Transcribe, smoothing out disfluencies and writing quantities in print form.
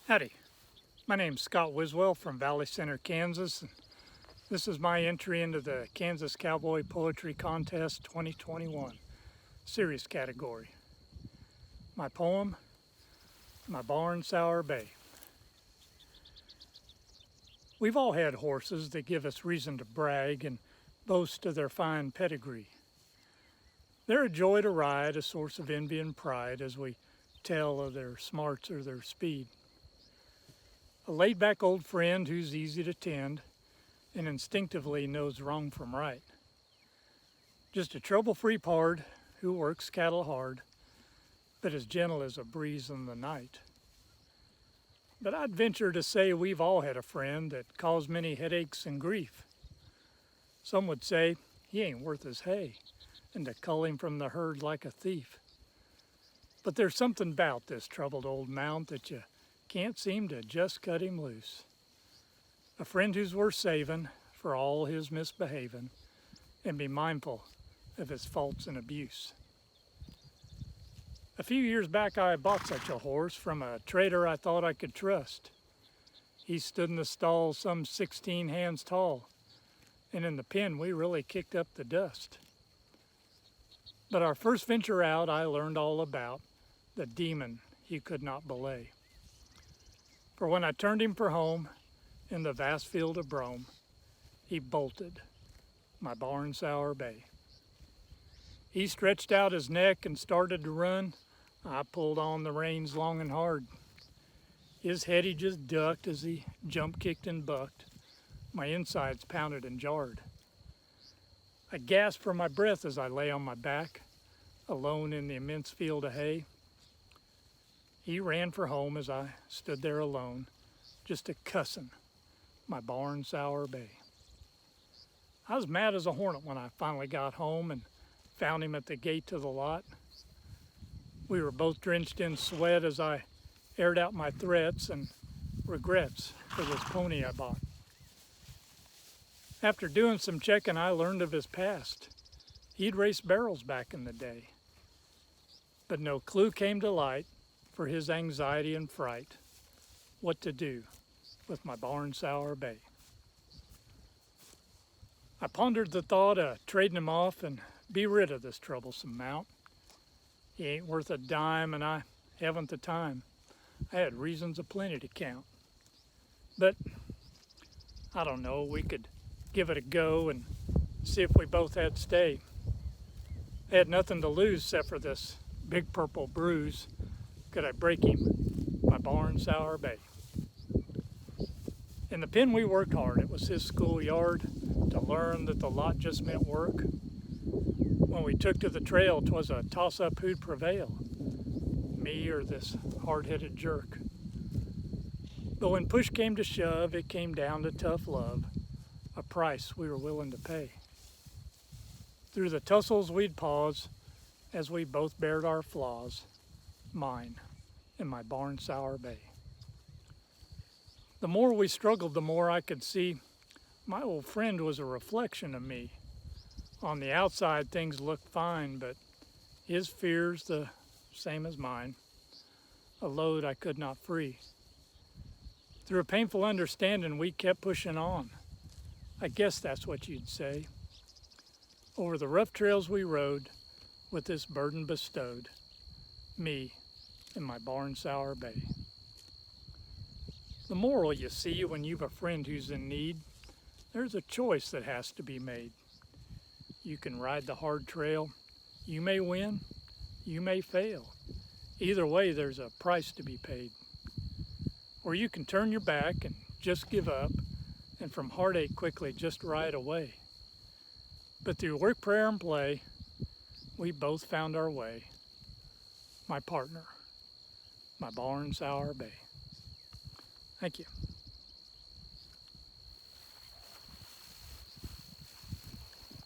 Howdy, my name's Scott Wiswell from Valley Center, Kansas. And this is my entry into the Kansas Cowboy Poetry Contest 2021 series category. My poem, My Barn Sour Bay. We've all had horses that give us reason to brag and boast of their fine pedigree. They're a joy to ride, a source of envy and pride as we tell of their smarts or their speed. A laid-back old friend who's easy to tend and instinctively knows wrong from right. Just a trouble-free pard who works cattle hard, but as gentle as a breeze in the night. But I'd venture to say we've all had a friend that caused many headaches and grief. Some would say he ain't worth his hay, and to cull him from the herd like a thief. But there's something about this troubled old mount that you can't seem to just cut him loose. A friend who's worth saving for all his misbehaving and be mindful of his faults and abuse. A few years back I bought such a horse from a trader I thought I could trust. He stood in the stall some 16 hands tall, and in the pen we really kicked up the dust. But our first venture out I learned all about the demon he could not belay. For when I turned him for home in the vast field of brome, he bolted my barn sour bay. He stretched out his neck and started to run. I pulled on the reins long and hard. His head he just ducked as he jump kicked and bucked. My insides pounded and jarred. I gasped for my breath as I lay on my back, alone in the immense field of hay. He ran for home as I stood there alone, just a cussin' my barn sour bay. I was mad as a hornet when I finally got home and found him at the gate to the lot. We were both drenched in sweat as I aired out my threats and regrets for this pony I bought. After doing some checking, I learned of his past. He'd raced barrels back in the day, but no clue came to light for his anxiety and fright, what to do with my barn sour bay. I pondered the thought of trading him off and be rid of this troublesome mount. He ain't worth a dime and I haven't the time. I had reasons aplenty to count. But I don't know, we could give it a go and see if we both had stay. I had nothing to lose except for this big purple bruise. Could I break him, my barn sour bay? In the pen we worked hard. It was his schoolyard to learn that the lot just meant work. When we took to the trail, 'twas a toss-up who'd prevail, me or this hard-headed jerk. But when push came to shove, it came down to tough love, a price we were willing to pay. Through the tussles we'd pause as we both bared our flaws, mine and my barn sour bay. The more we struggled, the more I could see my old friend was a reflection of me. On the outside, things looked fine, but his fears the same as mine, a load I could not free. Through a painful understanding, we kept pushing on. I guess that's what you'd say. Over the rough trails we rode, with this burden bestowed, me and my barn sour bay. The moral, you see, when you've a friend who's in need, there's a choice that has to be made. You can ride the hard trail. You may win, you may fail. Either way, there's a price to be paid. Or you can turn your back and just give up, and from heartache quickly just ride away. But through work, prayer, and play, we both found our way. My partner, my barn sour bay. Thank you.